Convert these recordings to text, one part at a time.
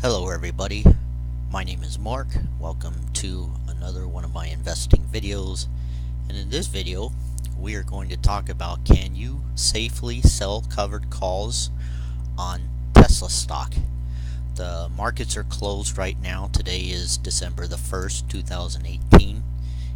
Hello everybody, my name is Mark. Welcome to another one of my investing videos, and in this video we are going to talk about, can you safely sell covered calls on Tesla stock? The markets are closed right now. Today is December the 1st, 2018.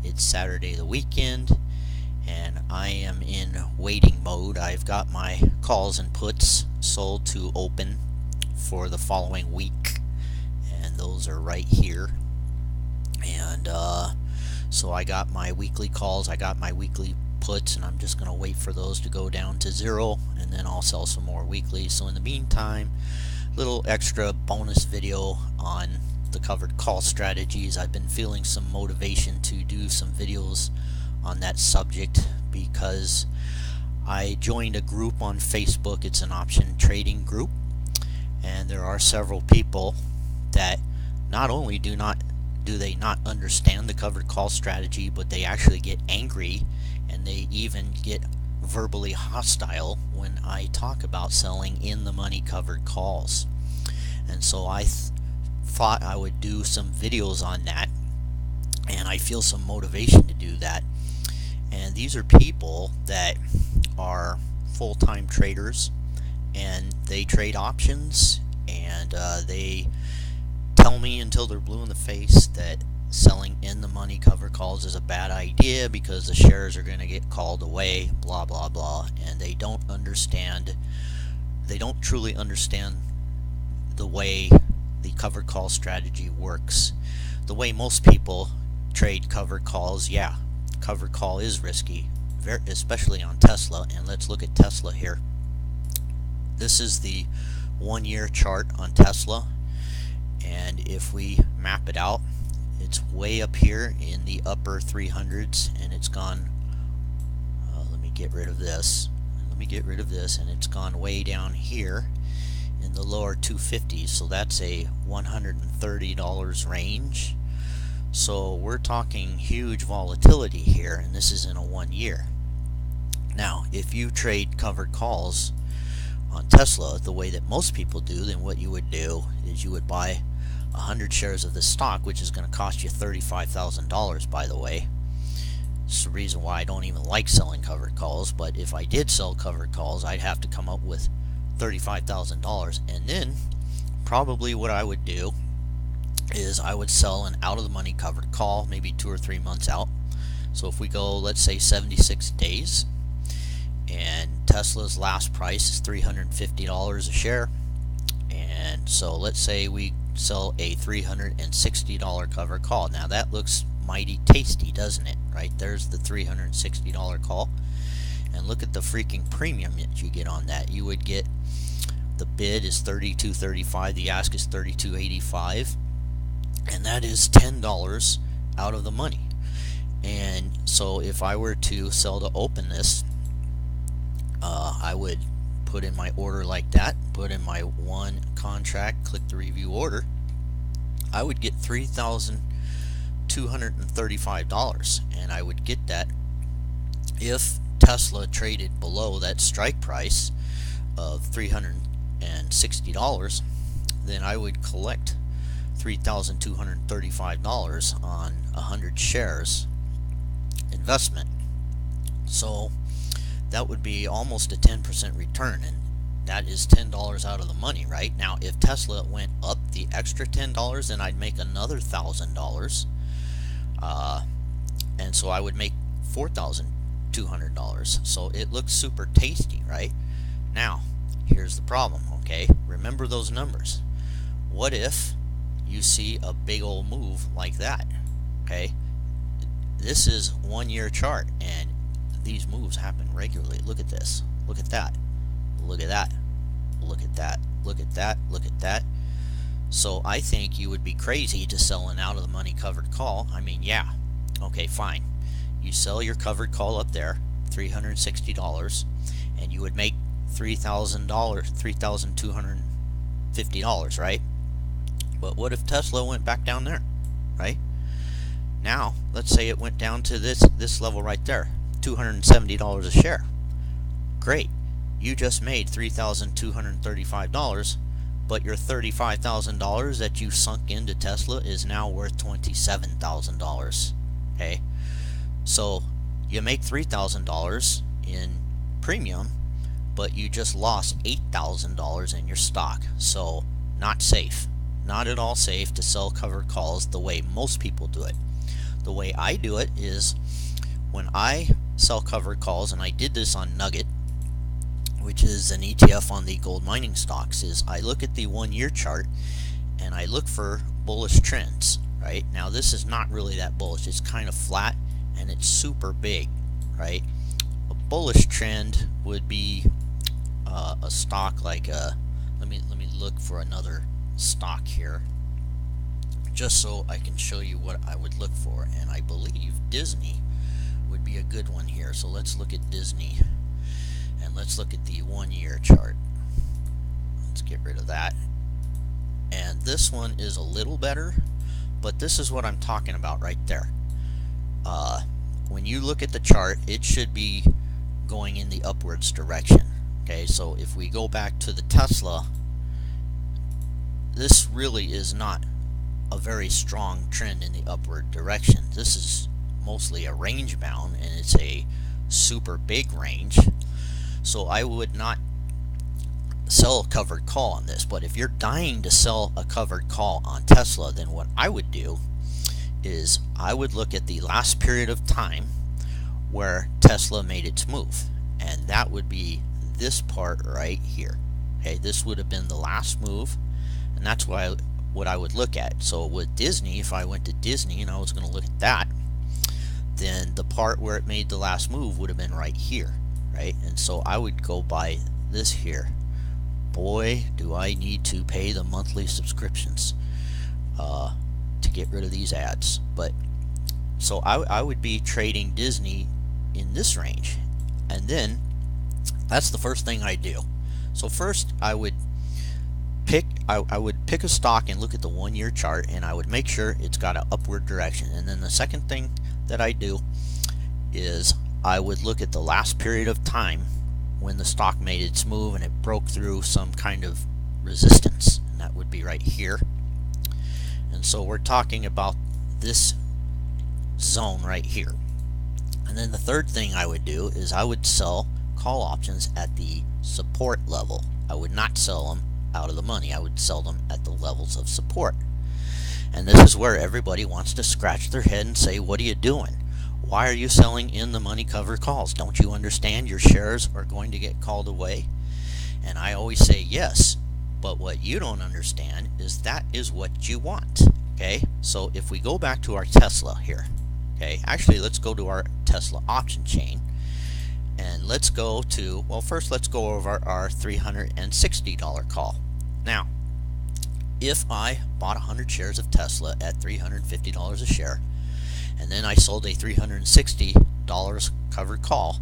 It's Saturday the weekend, and I am in waiting mode. I've got my calls and puts sold to open for the following week, and those are right here. And so I got my weekly calls, I got my weekly puts, and I'm just going to wait for those to go down to zero, and then I'll sell some more weekly. So in the meantime, little extra bonus video on the covered call strategies. I've been feeling some motivation to do some videos on that subject because I joined a group on Facebook. It's an option trading group, and there are several people that not only do they not understand the covered call strategy, but they actually get angry, and they even get verbally hostile when I talk about selling in the money covered calls. And so I thought I would do some videos on that, and I feel some motivation to do that. And these are people that are full-time traders, and they trade options, and they tell me until they're blue in the face that selling in the money covered calls is a bad idea because the shares are going to get called away, blah blah blah. And they don't truly understand the way the covered call strategy works. The way most people trade covered calls, yeah, covered call is risky, especially on Tesla. And let's look at Tesla here. This is the 1 year chart on Tesla, and if we map it out, it's way up here in the upper 300s, and it's gone, let me get rid of this, and it's gone way down here in the lower 250s. So that's a $130 range. So we're talking huge volatility here, and this is in a 1 year. Now if you trade covered calls on Tesla the way that most people do, then what you would do is you would buy 100 shares of this stock, which is going to cost you $35,000, by the way. It's the reason why I don't even like selling covered calls, but if I did sell covered calls, I'd have to come up with $35,000. And then probably what I would do is I would sell an out of the money covered call maybe 2 or 3 months out. So if we go, let's say 76 days, and Tesla's last price is $350 a share, and so let's say we sell a $360 covered call. Now that looks mighty tasty, doesn't it? Right there's the $360 call, and look at the freaking premium that you get on that. You would get, the bid is $32.35, the ask is $32.85, and that is $10 out of the money. And so if I were to sell to open this, I would put in my order like that, put in my one contract, click the review order. I would get $3,235, and I would get that if Tesla traded below that strike price of $360. Then I would collect $3,235 on 100 shares investment. So that would be almost a 10% return, and that is $10 out of the money. Right now, if Tesla went up the extra $10, then I'd make another $1,000, and so I would make $4,200. So it looks super tasty, right? Now here's the problem, okay? Remember those numbers. What if you see a big old move like that? Okay, this is 1 year chart, and these moves happen regularly. Look at this, look at that, look at that, look at that, look at that, look at that. So I think you would be crazy to sell an out of the money covered call. I mean, yeah, okay, fine, you sell your covered call up there, $360, and you would make $3,250, right? But what if Tesla went back down there, right? Now let's say it went down to this level right there, $270 a share. Great, you just made $3,235, but your $35,000 that you sunk into Tesla is now worth $27,000. Okay, so you make $3,000 in premium, but you just lost $8,000 in your stock. So not safe, not at all safe to sell covered calls the way most people do it. The way I do it is when I sell covered calls, and I did this on Nugget, which is an ETF on the gold mining stocks, is I look at the 1-year chart and I look for bullish trends. Right now, this is not really that bullish. It's kind of flat and it's super big. Right, a bullish trend would be a stock like let me look for another stock here, just so I can show you what I would look for. And I believe Disney would be a good one here. So let's look at Disney, and let's look at the 1-year chart. Let's get rid of that. And this one is a little better, but this is what I'm talking about right there. When you look at the chart, it should be going in the upwards direction. Okay, so if we go back to the Tesla, this really is not a very strong trend in the upward direction. This is mostly a range bound, and it's a super big range. So I would not sell a covered call on this. But if you're dying to sell a covered call on Tesla, then what I would do is I would look at the last period of time where Tesla made its move, and that would be this part right here. Okay, this would have been the last move, and that's what I would look at. So with Disney, if I went to Disney and I was going to look at that, then the part where it made the last move would have been right here, right? And so I would go by this here. Boy, do I need to pay the monthly subscriptions to get rid of these ads. But so I would be trading Disney in this range, and then that's the first thing I do. So first I would pick a stock and look at the 1-year chart, and I would make sure it's got an upward direction. And then the second thing that I do is I would look at the last period of time when the stock made its move and it broke through some kind of resistance, and that would be right here. And so we're talking about this zone right here. And then the third thing I would do is I would sell call options at the support level. I would not sell them out of the money. I would sell them at the levels of support. And this is where everybody wants to scratch their head and say, what are you doing? Why are you selling in the money covered calls? Don't you understand your shares are going to get called away? And I always say yes, but what you don't understand is that is what you want. Okay, so if we go back to our Tesla here, okay, actually let's go to our Tesla option chain, and let's go to, well, first let's go over our $360 call. Now, if I bought 100 shares of Tesla at $350 a share, and then I sold a $360 covered call,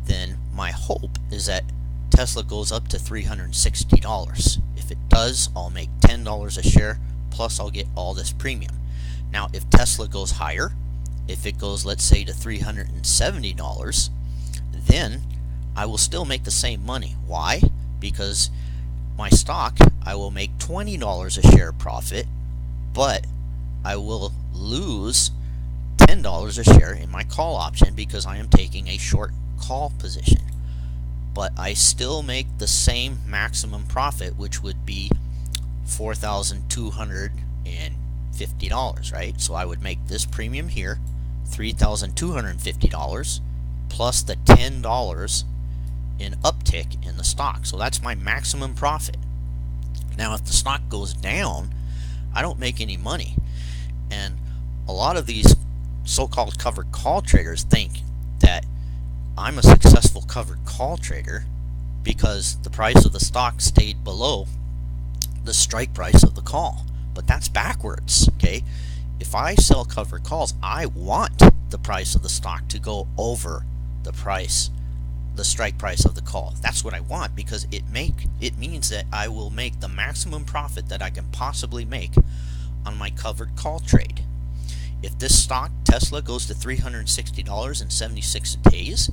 then my hope is that Tesla goes up to $360. If it does, I'll make $10 a share, plus I'll get all this premium. Now, if Tesla goes higher, if it goes, let's say, to $370, then I will still make the same money. Why? Because my stock, I will make $20 a share profit, but I will lose $10 a share in my call option because I am taking a short call position. But I still make the same maximum profit, which would be $4,250, right? So I would make this premium here, $3,250, plus the $10 in uptick in the stock. So that's my maximum profit. Now, if the stock goes down, I don't make any money. And a lot of these so-called covered call traders think that I'm a successful covered call trader because the price of the stock stayed below the strike price of the call. But that's backwards, okay? If I sell covered calls, I want the price of the stock to go over the price, the strike price of the call. That's what I want, because it means that I will make the maximum profit that I can possibly make on my covered call trade. If this stock, Tesla, goes to $360 in 76 days,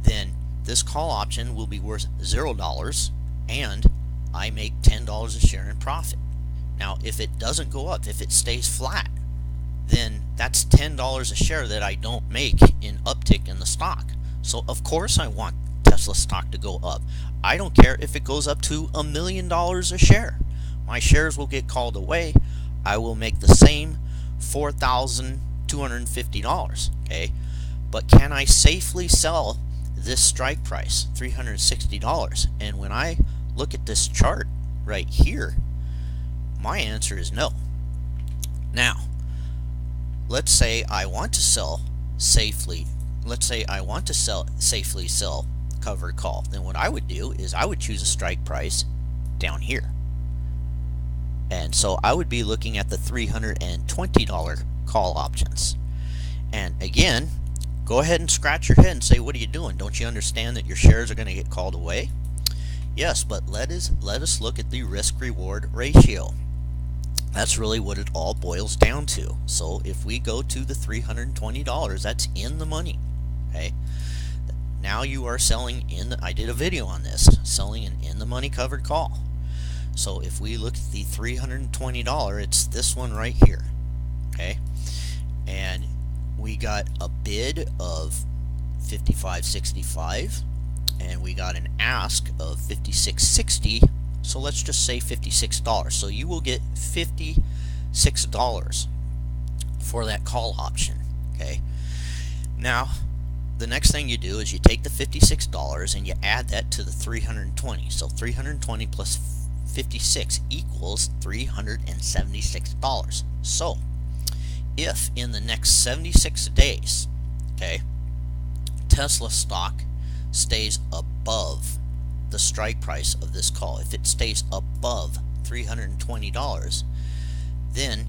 then this call option will be worth $0, and I make $10 a share in profit. Now, if it doesn't go up, if it stays flat, then that's $10 a share that I don't make in uptick in the stock. So of course I want Tesla stock to go up. I don't care if it goes up to $1 million a share. My shares will get called away. I will make the same $4,250. Okay, but can I safely sell this strike price, $360? And when I look at this chart right here, my answer is no. Now, let's say I want to sell safely. Let's say I want to safely sell covered call. Then what I would do is I would choose a strike price down here. And so I would be looking at the $320 call options. And again, go ahead and scratch your head and say, what are you doing? Don't you understand that your shares are going to get called away? Yes, but let us look at the risk-reward ratio. That's really what it all boils down to. So if we go to the $320, that's in the money. Okay. Now you are selling I did a video on this, selling an in the money covered call. So if we look at the $320, it's this one right here. Okay. And we got a bid of $55.65 and we got an ask of $56.60. So let's just say $56. So you will get $56 for that call option. Okay. Now, the next thing you do is you take the $56 and you add that to the 320. So 320 plus 56 equals $376. So if in the next 76 days, okay, Tesla stock stays above the strike price of this call, if it stays above $320, then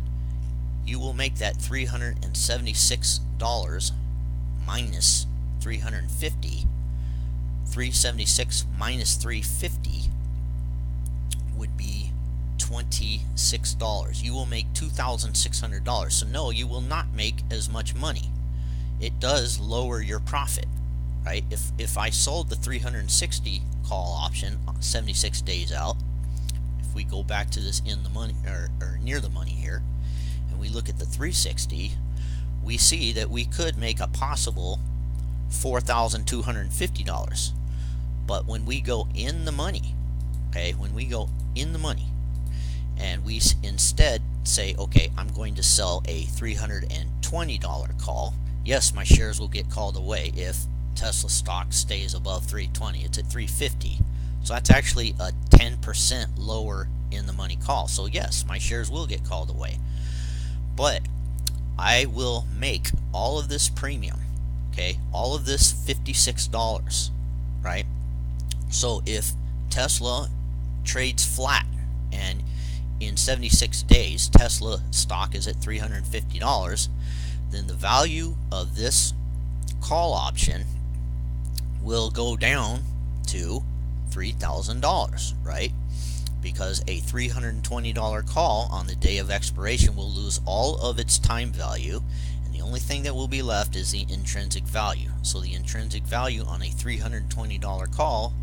you will make that $376 minus 350. 376 minus 350 would be $26. You will make $2,600. So no, you will not make as much money. It does lower your profit. Right? If I sold the 360 call option 76 days out, if we go back to this in the money or near the money here, and we look at the 360, we see that we could make a possible $4,250. But when we go in the money, okay, when we go in the money, and we instead say, okay, I'm going to sell a $320 call, yes, my shares will get called away if Tesla stock stays above 320. It's at 350. So that's actually a 10% lower in the money call. So yes, my shares will get called away. But I will make all of this premium, okay, all of this $56, right? So if Tesla trades flat and in 76 days Tesla stock is at $350, then the value of this call option will go down to $3,000, right? Because a $320 call on the day of expiration will lose all of its time value, and the only thing that will be left is the intrinsic value. So the intrinsic value on a $320 call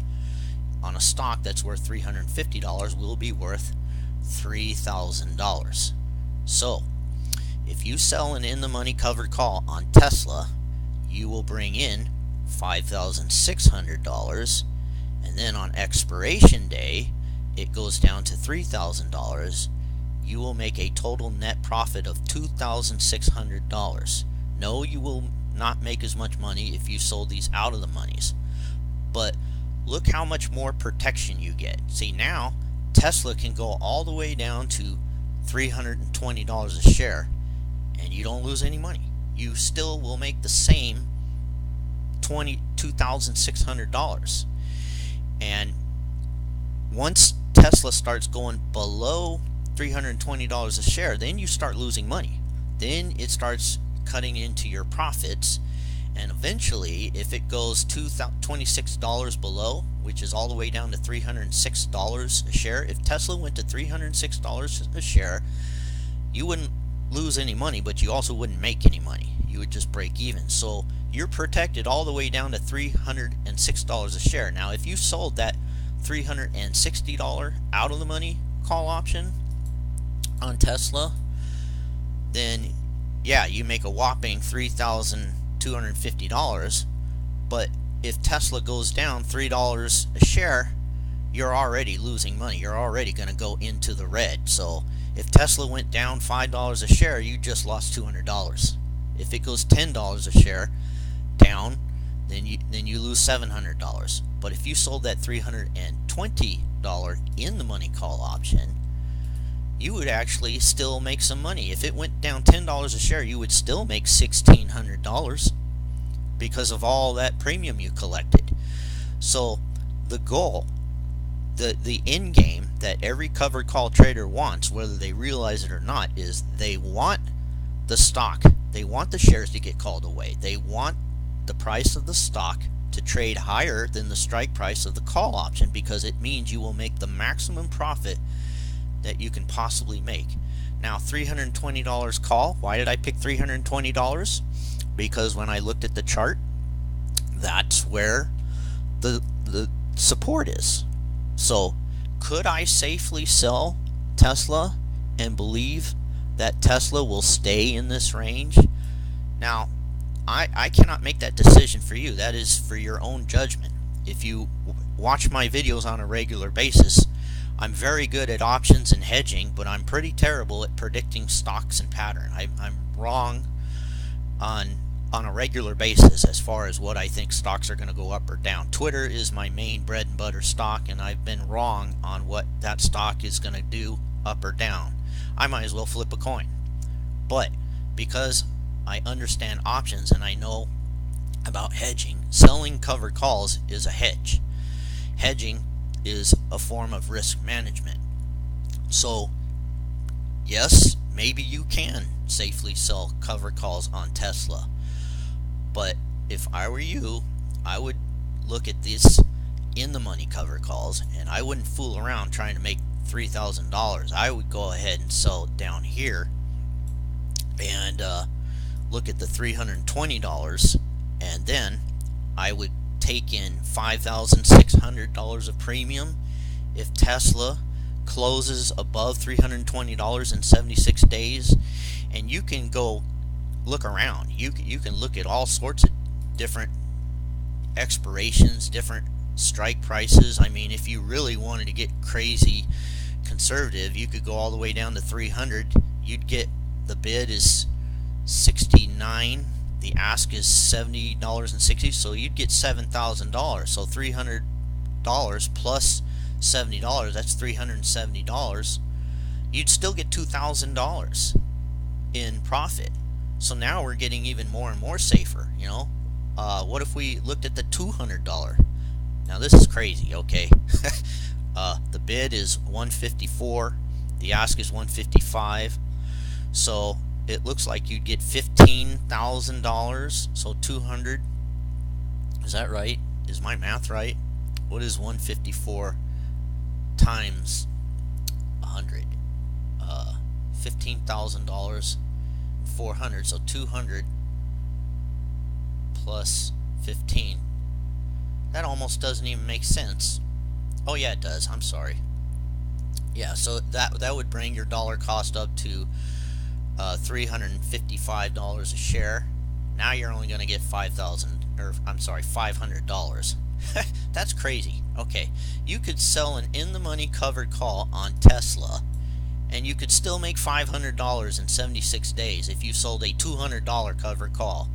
on a stock that's worth $350 will be worth $3,000. So if you sell an in the money covered call on Tesla, you will bring in $5,600, and then on expiration day it goes down to $3,000. You will make a total net profit of $2,600. No, you will not make as much money if you sold these out of the monies, but look how much more protection you get. See, now Tesla can go all the way down to $320 a share and you don't lose any money. You still will make the same $2,600. And once Tesla starts going below $320 a share, then you start losing money. Then it starts cutting into your profits, and eventually if it goes $26 below, which is all the way down to $306 a share, if Tesla went to $306 a share, you wouldn't lose any money, but you also wouldn't make any money. You would just break even. So you're protected all the way down to $306 a share. Now if you sold that $360 out of the money call option on Tesla, then yeah, you make a whopping $3,250. But if Tesla goes down $3 a share, you're already losing money. You're already going to go into the red. So if Tesla went down $5 a share, you just lost $200. If it goes $10 a share down, then you lose $700. But if you sold that $320 in the money call option, you would actually still make some money. If it went down $10 a share, you would still make $1,600 because of all that premium you collected. So the goal, the end game that every covered call trader wants, whether they realize it or not, is they want the stock. They want the shares to get called away. They want the price of the stock to trade higher than the strike price of the call option, because it means you will make the maximum profit that you can possibly make. Now, $320 call. Why did I pick $320? Because when I looked at the chart, that's where the support is. So could I safely sell Tesla and believe that Tesla will stay in this range? Now, I cannot make that decision for you. That is for your own judgment. If you watch my videos on a regular basis, I'm very good at options and hedging, but I'm pretty terrible at predicting stocks and pattern. I'm wrong on a regular basis as far as what I think stocks are going to go up or down. Twitter is my main bread and butter stock, and I've been wrong on what that stock is going to do up or down. I might as well flip a coin. But because I understand options and I know about hedging, selling covered calls is a hedge. Hedging is a form of risk management. So yes, maybe you can safely sell covered calls on Tesla. But if I were you, I would look at this in the money covered calls, and I wouldn't fool around trying to make $3,000. I would go ahead and sell it down here and look at the $320, and then I would take in $5,600 of premium if Tesla closes above $320 in 76 days. And you can go look around. You can look at all sorts of different expirations, different strike prices. I mean, if you really wanted to get crazy conservative, you could go all the way down to 300. You'd get, the bid is 69, the ask is $70.60, so you'd get $7,000. So $300 plus $70, that's $370. You'd still get $2,000 in profit. So now we're getting even more and more safer. You know, what if we looked at the $200? Now this is crazy. Okay, the bid is 154, the ask is 155. So it looks like you'd get $15,000. So 200. Is that right? Is my math right? What is 154 times 100? $15,000. 400. So 200 plus 15. That almost doesn't even make sense. Oh yeah, it does. I'm sorry. Yeah, so that would bring your dollar cost up to $355 a share. Now you're only going to get $500. That's crazy. Okay, you could sell an in-the-money covered call on Tesla, and you could still make $500 in 76 days if you sold a $200 covered call.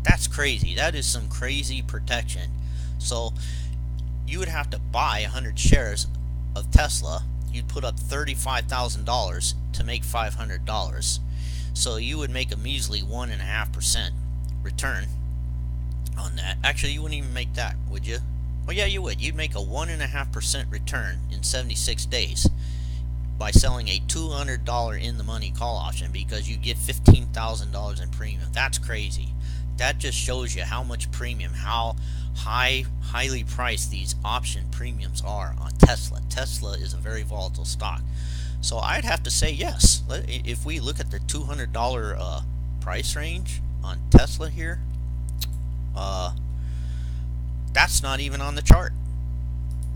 That's crazy. That is some crazy protection. So you would have to buy 100 shares of Tesla. You'd put up $35,000 to make $500. So you would make a measly 1.5% return on that. Actually, you wouldn't even make that, would you? Well, yeah, you would. You'd make a 1.5% return in 76 days by selling a $200 in the money call option, because you get $15,000 in premium. That's crazy. That just shows you how much premium, how highly priced these option premiums are on Tesla. Tesla is a very volatile stock. So I'd have to say yes. If we look at the $200 price range on Tesla here, that's not even on the chart.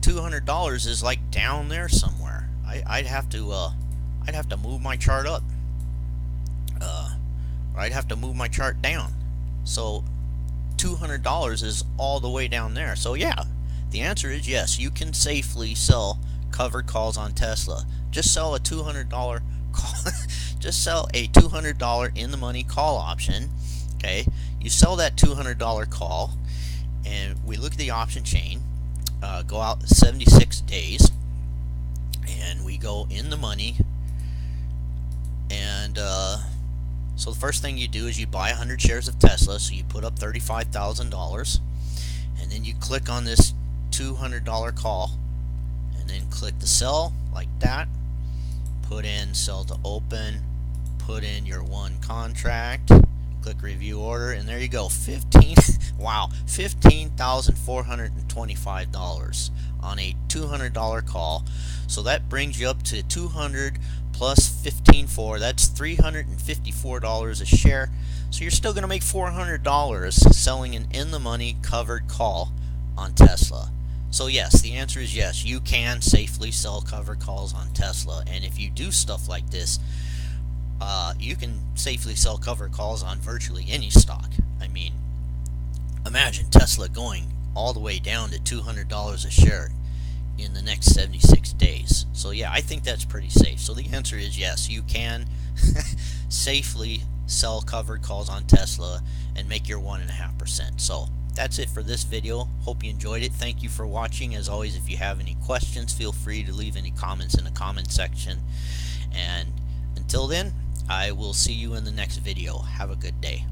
$200 is like down there somewhere. I'd have to move my chart up, or I'd have to move my chart down. So $200 is all the way down there. So yeah, the answer is yes, you can safely sell covered calls on Tesla. Just sell a $200 call. Just sell a $200 in the money call option. Okay, you sell that $200 call, and we look at the option chain. Go out 76 days, and we go in the money, and so the first thing you do is you buy 100 shares of Tesla, so you put up $35,000, and then you click on this $200 call, and then click the sell like that, put in sell to open, put in your one contract, click review order, and there you go. Wow, $15,425 on a $200 call. So that brings you up to 200 plus 15.4. That's $354 a share. So you're still going to make $400 selling an in the money covered call on Tesla. So yes, the answer is yes, you can safely sell covered calls on Tesla. And if you do stuff like this, you can safely sell covered calls on virtually any stock. I mean, imagine Tesla going all the way down to $200 a share in the next 76 days. So yeah, I think that's pretty safe. So the answer is yes, you can safely sell covered calls on Tesla and make your 1.5%. So that's it for this video. Hope you enjoyed it. Thank you for watching. As always, if you have any questions, feel free to leave any comments in the comment section. And until then, I will see you in the next video. Have a good day.